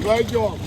Пойдем.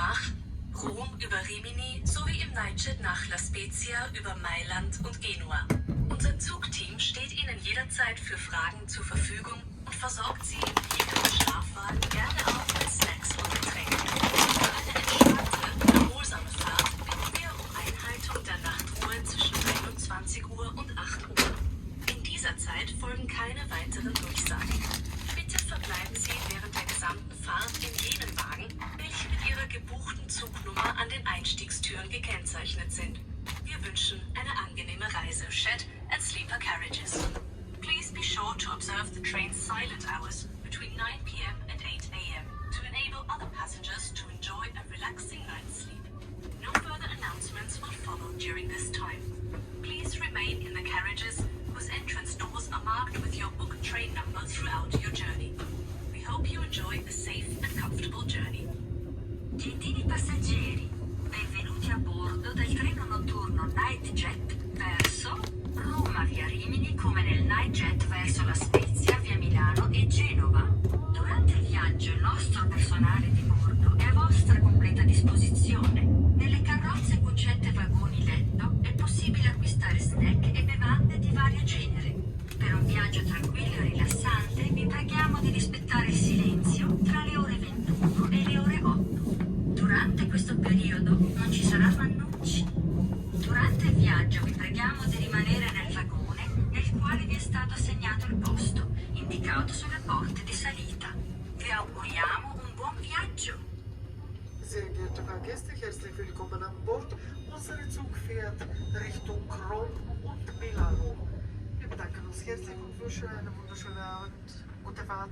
Mach, Rom über Rimini sowie im Nightjet nach La Spezia über Mailand und Genua. Unser Zugteam steht Ihnen jederzeit für Fragen zur Verfügung und versorgt Sie in jedem Schlafwagen gerne auch mit Snacks und Getränken. Für eine entspannte, erholsame Fahrt bitten wir um Einhaltung der Nachtruhe zwischen 21 Uhr und 8 Uhr. In dieser Zeit folgen keine weiteren Durchsagen. Bitte verbleiben Sie während der gesamten Fahrt in jenen Wagen, welche mit Ihrer gebuchten Zugnummer an den Einstiegstüren gekennzeichnet sind. Wir wünschen eine angenehme Reise. Shed and sleeper carriages. Please be sure to observe the train's silent hours between 9 p.m. and 8 a.m. to enable other passengers to enjoy a relaxing night's sleep. No further announcements will follow during this time. Please remain in the carriages whose entrance doors are marked with your booked train number throughout your journey. We hope you enjoy a safe and comfortable journey. Gentili passeggeri, benvenuti a bordo del treno notturno Nightjet verso Roma via Rimini come nel Nightjet verso La Spezia via Milano e Genova. Durante il viaggio il nostro personale di bordo è a vostra completa disposizione. Nelle carrozze concette vagoni letto è possibile acquistare snack e bevande di vario genere. Per un viaggio tranquillo e rilassante vi preghiamo di rispettare il silenzio tra le ore 21 e le ore 8. Durante questo periodo non ci saranno annunci. Durante il viaggio vi preghiamo di rimanere nel vagone nel quale vi è stato assegnato il posto, indicato sulle porte di salita. Vi auguriamo un buon viaggio. Sehr geehrte Fahrgäste, herzlich willkommen an Bord. Unser Zug fährt Richtung Rom und Milano. Wir bedanken uns herzlich und wünschen einen wunderschönen Abend. Gute Fahrt.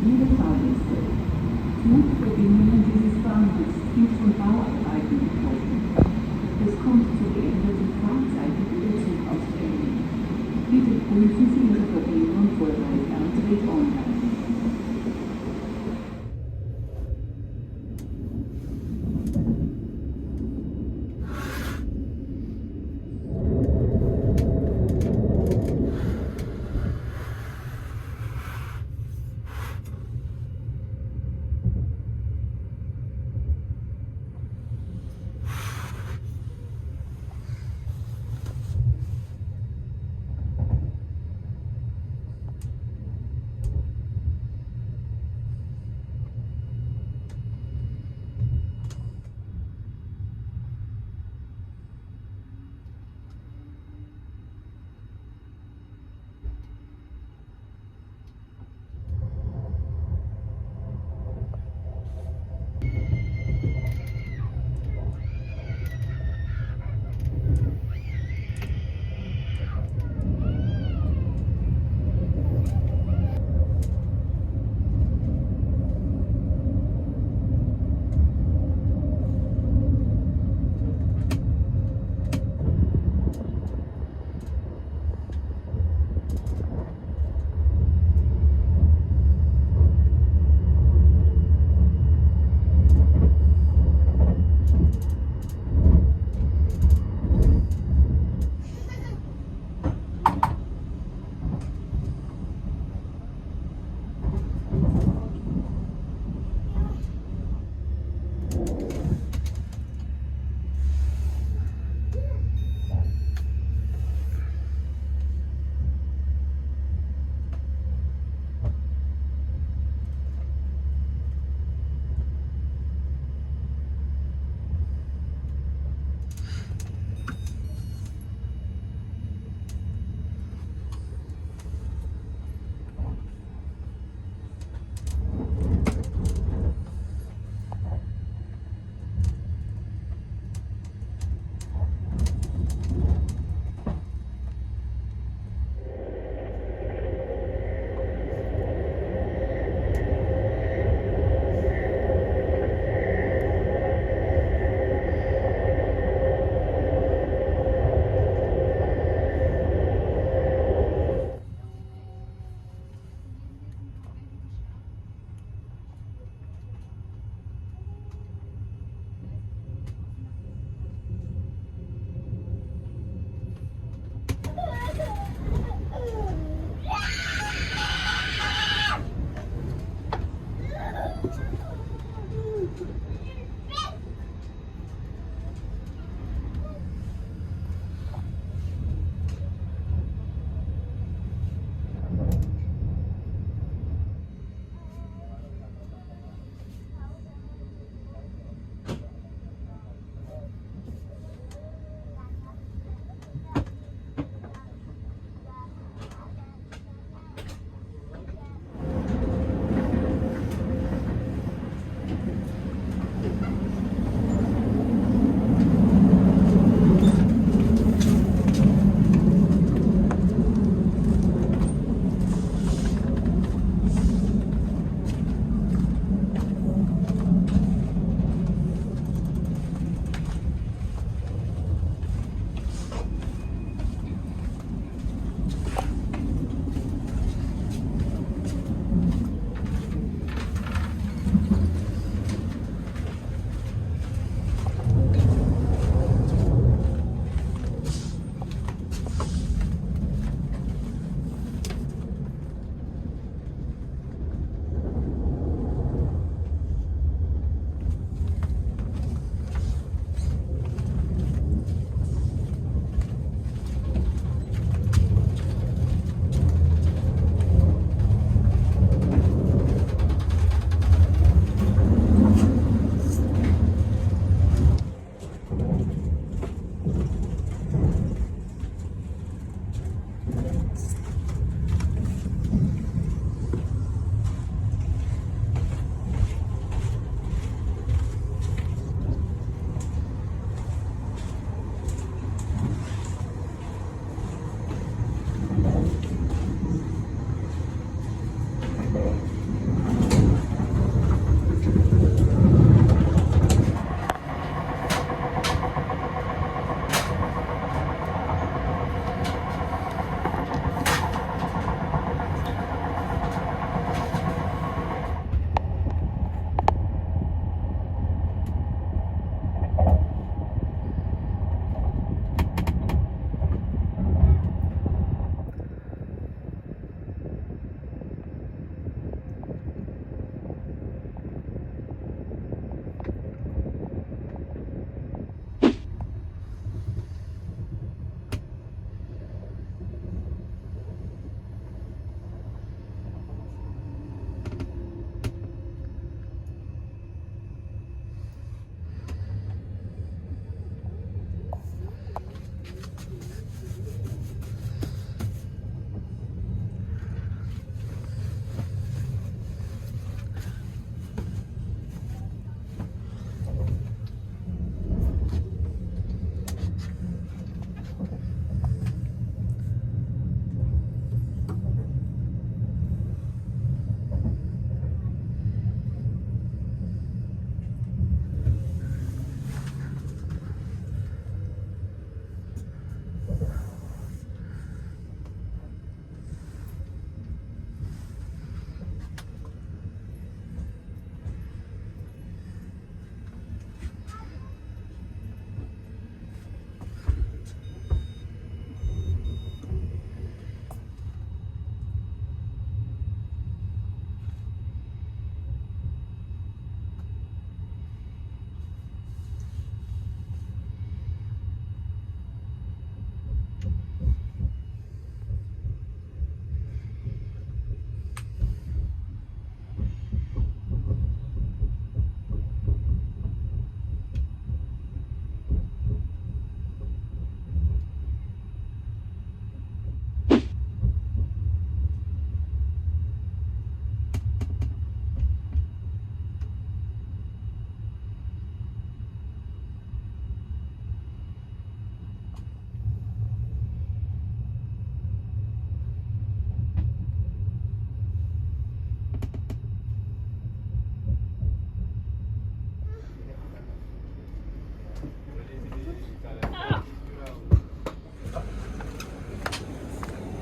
Liebe Fahrgäste, Flugverbindungen dieses Bahnhofs sind von Bauarbeiten betroffen. Es kommt zu geänderten Fahrzeiten für den Zugausfällen. Bitte prüfen Sie Ihre Verbindung vor bei Ferntrade online.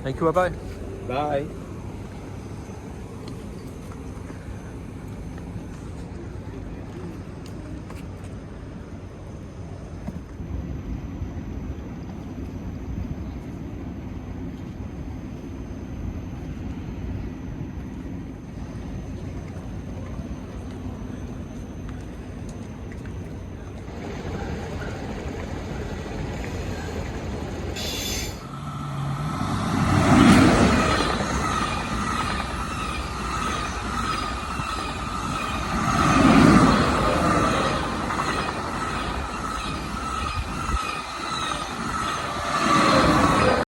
Thank you, bye-bye. Bye.